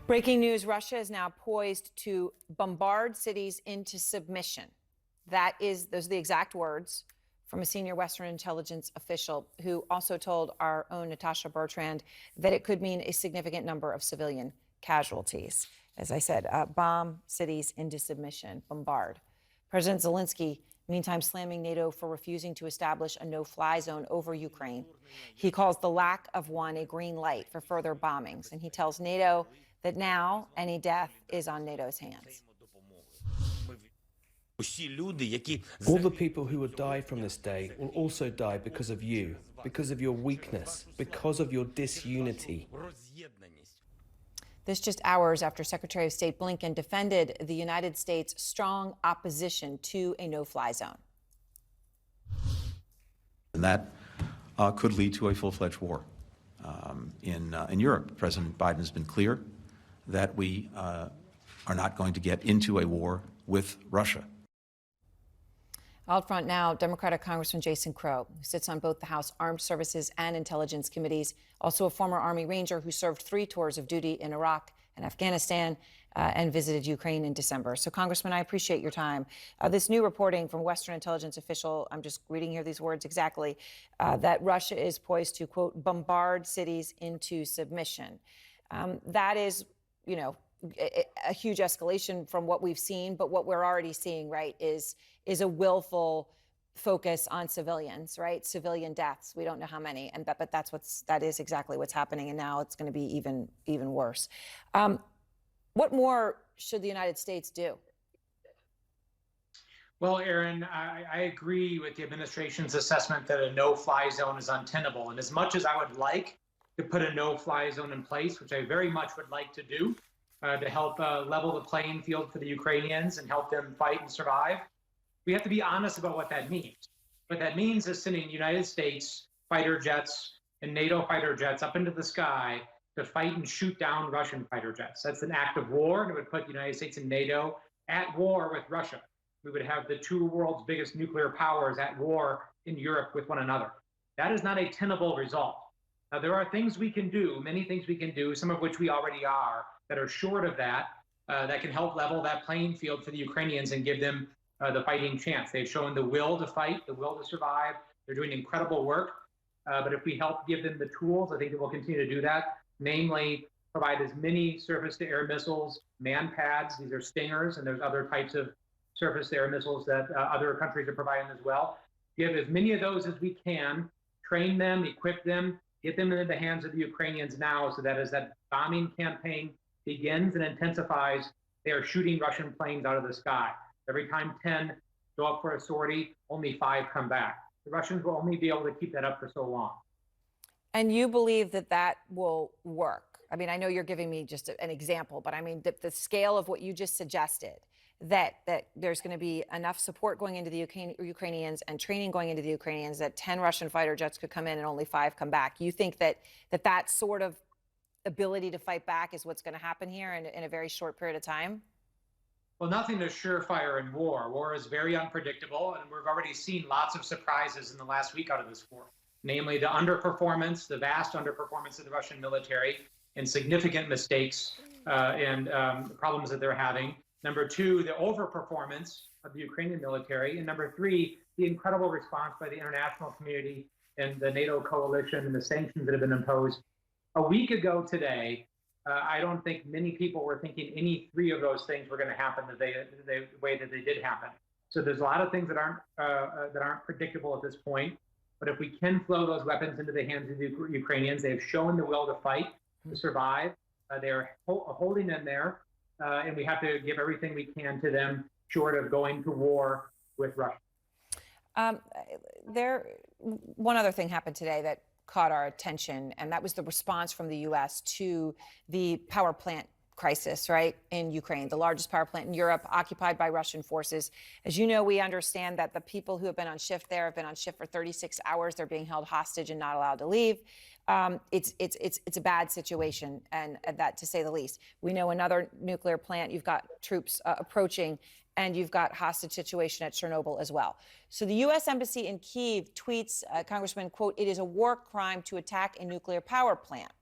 Breaking news, Russia is now poised to bombard cities into submission. Those are the exact words from a senior Western intelligence official who also told our own Natasha Bertrand that it could mean a significant number of civilian casualties. As I said, bomb cities into submission, bombard. President Zelensky, meantime, slamming NATO for refusing to establish a no-fly zone over Ukraine. He calls the lack of one a green light for further bombings, and he tells NATO that now any death is on NATO's hands. All the people who will die from this day will also die because of you, because of your weakness, because of your disunity. This just hours after Secretary of State Blinken defended the United States' strong opposition to a no-fly zone. And that could lead to a full-fledged war in Europe. President Biden has been clear that we are not going to get into a war with Russia. Out front now, Democratic Congressman Jason Crow, who sits on both the House Armed Services and Intelligence Committees, also a former Army Ranger who served 3 tours of duty in Iraq and Afghanistan and visited Ukraine in December. So, Congressman, I appreciate your time. This new reporting from Western intelligence official, I'm just reading here these words exactly, that Russia is poised to, quote, bombard cities into submission. That is, you know, a huge escalation from what we've seen, but what we're already seeing, right, is a willful focus on civilians, right? Civilian deaths. We don't know how many, but that is exactly what's happening, and now it's going to be even worse. What more should the United States do? Well, Aaron, I agree with the administration's assessment that a no-fly zone is untenable, and as much as I would like to put a no-fly zone in place, which I very much would like to do, to help level the playing field for the Ukrainians and help them fight and survive, we have to be honest about what that means. What that means is sending United States fighter jets and NATO fighter jets up into the sky to fight and shoot down Russian fighter jets. That's an act of war, and it would put the United States and NATO at war with Russia. We would have the 2 world's biggest nuclear powers at war in Europe with one another. That is not a tenable result. Now, there are things we can do, many things we can do, some of which we already are, that are short of that, that can help level that playing field for the Ukrainians and give them the fighting chance. They've shown the will to fight, the will to survive. They're doing incredible work. But if we help give them the tools, I think they will continue to do that, namely provide as many surface-to-air missiles, man pads, these are Stingers, and there's other types of surface-to-air missiles that other countries are providing as well. Give as many of those as we can, train them, equip them, get them into the hands of the Ukrainians now, so that as that bombing campaign begins and intensifies, they are shooting Russian planes out of the sky. Every time 10 go up for a sortie, only 5 come back. The Russians will only be able to keep that up for so long. And you believe that that will work? I mean, I know you're giving me just an example, but I mean, the scale of what you just suggested, that there's going to be enough support going into the Ukrainians and training going into the Ukrainians that 10 Russian fighter jets could come in and only 5 come back. You think that sort of ability to fight back is what's going to happen here in a very short period of time? Well, nothing is surefire in war. War is very unpredictable, and we've already seen lots of surprises in the last week out of this war, namely the underperformance, the vast underperformance of the Russian military, and significant mistakes and problems that they're having. Number 2, the overperformance of the Ukrainian military. And number 3, the incredible response by the international community and the NATO coalition and the sanctions that have been imposed. A week ago today, I don't think many people were thinking any 3 of those things were going to happen the way that they did happen. So there's a lot of things that aren't predictable at this point. But if we can flow those weapons into the hands of the Ukrainians, they have shown the will to fight, to survive. They are holding them there, and we have to give everything we can to them, short of going to war with Russia. One other thing happened today that caught our attention, and that was the response from the U.S. to the power plant crisis, right, in Ukraine, the largest power plant in Europe, occupied by Russian forces. As you know, we understand that the people who have been on shift there have been on shift for 36 hours. They're being held hostage and not allowed to leave. It's a bad situation, and that, to say the least. We know another nuclear plant, you've got troops approaching, and you've got hostage situation at Chernobyl as well. So the U.S. Embassy in Kyiv tweets, Congressman, quote, "It is a war crime to attack a nuclear power plant."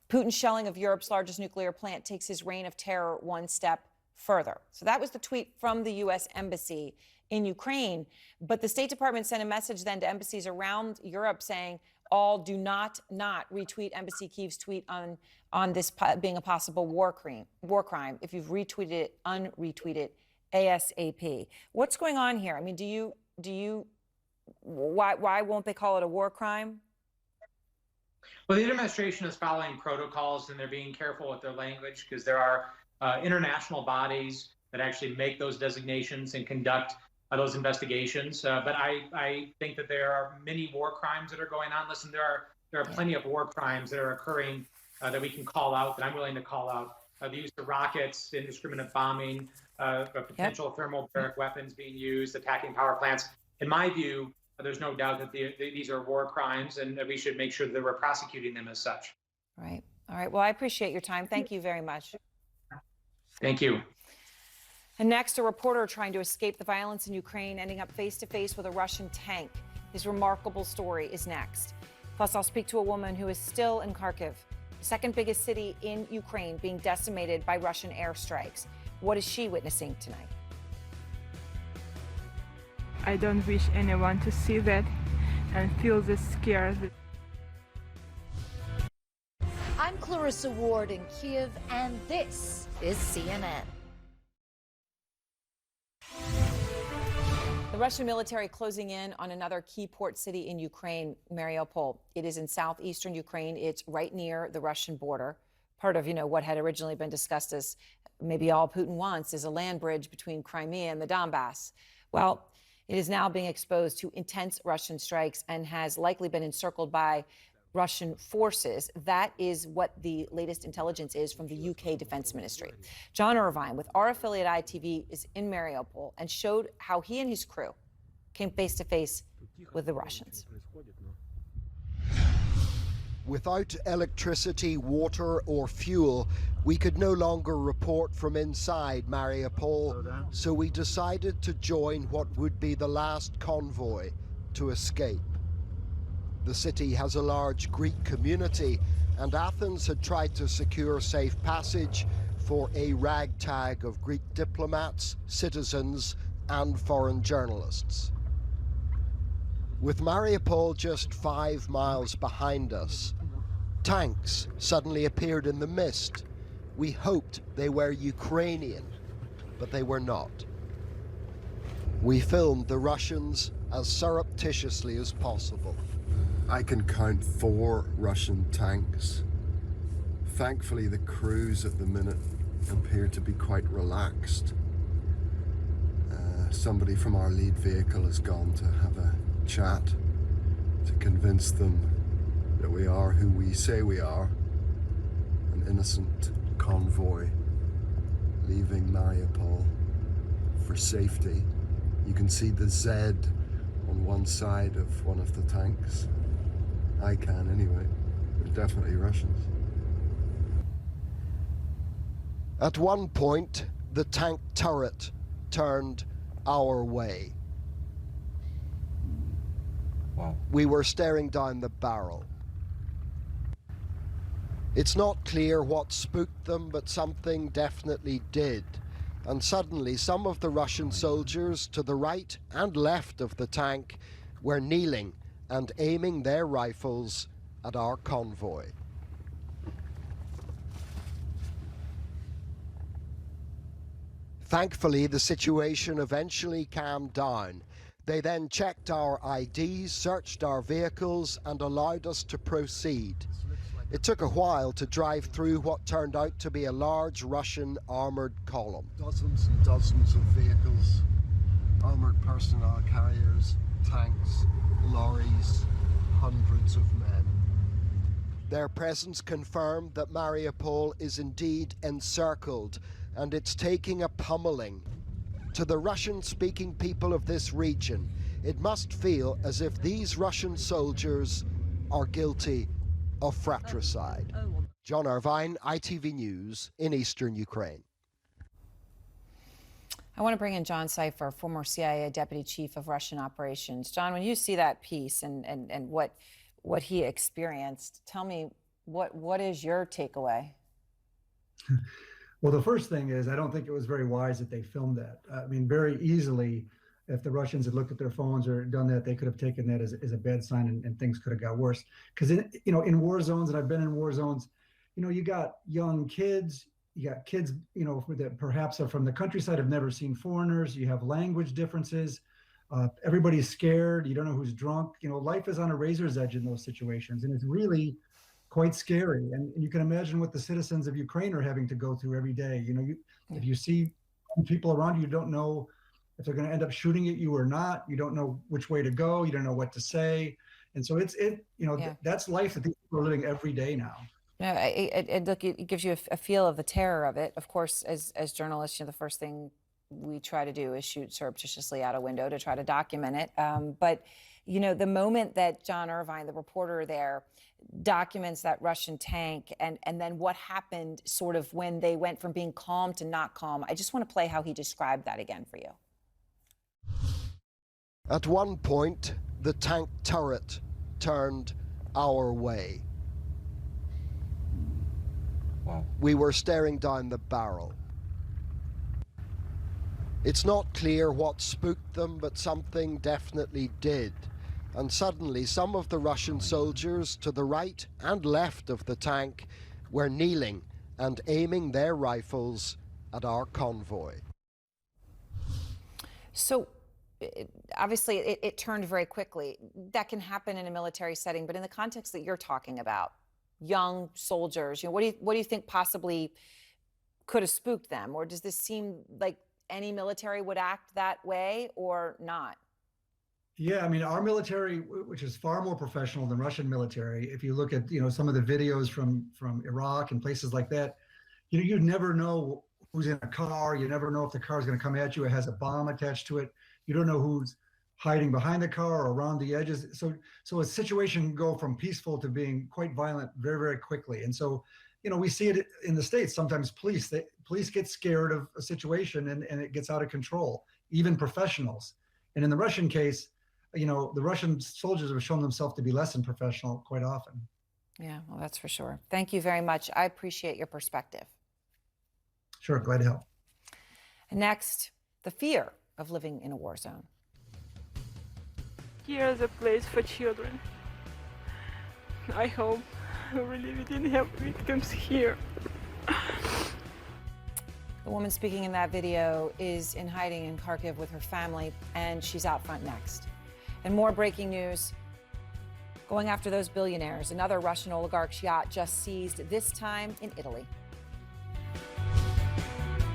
Putin's shelling of Europe's largest nuclear plant takes his reign of terror one step further. So that was the tweet from the U.S. Embassy in Ukraine. But the State Department sent a message then to embassies around Europe saying, all do not retweet Embassy Kyiv's tweet on this being a possible war crime. If you've retweeted it, unretweet it ASAP. What's going on here? I mean, why won't they call it a war crime? Well, the administration is following protocols and they're being careful with their language because there are international bodies that actually make those designations and conduct those investigations. But I think that there are many war crimes that are going on. Listen, there are plenty of war crimes that are occurring that we can call out, that I'm willing to call out. The use of rockets, indiscriminate bombing, potential thermobaric weapons being used, attacking power plants. In my view, there's no doubt that these are war crimes, and we should make sure that we're prosecuting them as such. Right. All right. Well, I appreciate your time. Thank you very much. Thank you. And next, a reporter trying to escape the violence in Ukraine, ending up face-to-face with a Russian tank. His remarkable story is next. Plus, I'll speak to a woman who is still in Kharkiv, the second biggest city in Ukraine, being decimated by Russian airstrikes. What is she witnessing tonight? I don't wish anyone to see that and feel this scared. I'm Clarissa Ward in Kiev, and this is CNN. The Russian military closing in on another key port city in Ukraine, Mariupol. It is in southeastern Ukraine. It's right near the Russian border. Part of, what had originally been discussed as maybe all Putin wants is a land bridge between Crimea and the Donbass. Well, it is now being exposed to intense Russian strikes and has likely been encircled by Russian forces. That is what the latest intelligence is from the UK Defense Ministry. John Irvine with our affiliate ITV is in Mariupol and showed how he and his crew came face to face with the Russians. Without electricity, water or fuel, we could no longer report from inside Mariupol, so we decided to join what would be the last convoy to escape. The city has a large Greek community, and Athens had tried to secure safe passage for a ragtag of Greek diplomats, citizens, and foreign journalists. With Mariupol just 5 miles behind us, tanks suddenly appeared in the mist. We hoped they were Ukrainian, but they were not. We filmed the Russians as surreptitiously as possible. I can count 4 Russian tanks. Thankfully, the crews at the minute appear to be quite relaxed. Somebody from our lead vehicle has gone to have a chat to convince them that we are who we say we are, an innocent convoy leaving Mariupol for safety. You can see the Z on one side of one of the tanks. I can anyway. They're definitely Russians. At one point, the tank turret turned our way. Wow. We were staring down the barrel. It's not clear what spooked them, but something definitely did. And suddenly, some of the Russian soldiers to the right and left of the tank were kneeling and aiming their rifles at our convoy. Thankfully, the situation eventually calmed down. They then checked our IDs, searched our vehicles, and allowed us to proceed. It took a while to drive through what turned out to be a large Russian armoured column. Dozens and dozens of vehicles, armoured personnel carriers, tanks, lorries, hundreds of men. Their presence confirmed that Mariupol is indeed encircled, and it's taking a pummeling. To the Russian-speaking people of this region, it must feel as if these Russian soldiers are guilty of fratricide. John Irvine, ITV News in eastern Ukraine. I want to bring in John Cipher, former CIA Deputy Chief of Russian Operations. John, when you see that piece and what he experienced, tell me What is your takeaway? Well, the first thing is, I don't think it was very wise that they filmed that. I mean, very easily, if the Russians had looked at their phones or done that, they could have taken that as a bad sign, and things could have got worse. Because in war zones, and I've been in war zones, you got young kids, you got kids, that perhaps are from the countryside, have never seen foreigners. You have language differences. Everybody's scared. You don't know who's drunk. Life is on a razor's edge in those situations, and it's really quite scary. And you can imagine what the citizens of Ukraine are having to go through every day. If you see people around you, you don't know if they're going to end up shooting at you or not. You don't know which way to go. You don't know what to say. And so that's life that these people are living every day now. No, look, it gives you a feel of the terror of it. Of course, as journalists, the first thing we try to do is shoot surreptitiously out a window to try to document it. But the moment that John Irvine, the reporter there, documents that Russian tank and then what happened sort of when they went from being calm to not calm, I just want to play how he described that again for you. At one point, the tank turret turned our way. Wow. We were staring down the barrel. It's not clear what spooked them, but something definitely did. And suddenly, some of the Russian soldiers to the right and left of the tank were kneeling and aiming their rifles at our convoy. So, obviously, it turned very quickly. That can happen in a military setting, but in the context that you're talking about, young soldiers, what do you think possibly could have spooked them? Or does this seem like any military would act that way or not? Yeah, I mean, our military, which is far more professional than Russian military, if you look at, some of the videos from Iraq and places like that, you never know who's in a car. You never know if the car is going to come at you. It has a bomb attached to it. You don't know who's hiding behind the car or around the edges. So a situation can go from peaceful to being quite violent very, very quickly. And so, we see it in the States. Sometimes police get scared of a situation and it gets out of control, even professionals. And in the Russian case, the Russian soldiers have shown themselves to be less than professional quite often. Yeah, well, that's for sure. Thank you very much. I appreciate your perspective. Sure, glad to help. And next, the fear of living in a war zone. Here is a place for children. I hope really we didn't have victims here. The woman speaking in that video is in hiding in Kharkiv with her family, and she's out front next. And more breaking news, going after those billionaires. Another Russian oligarch's yacht just seized, this time in Italy.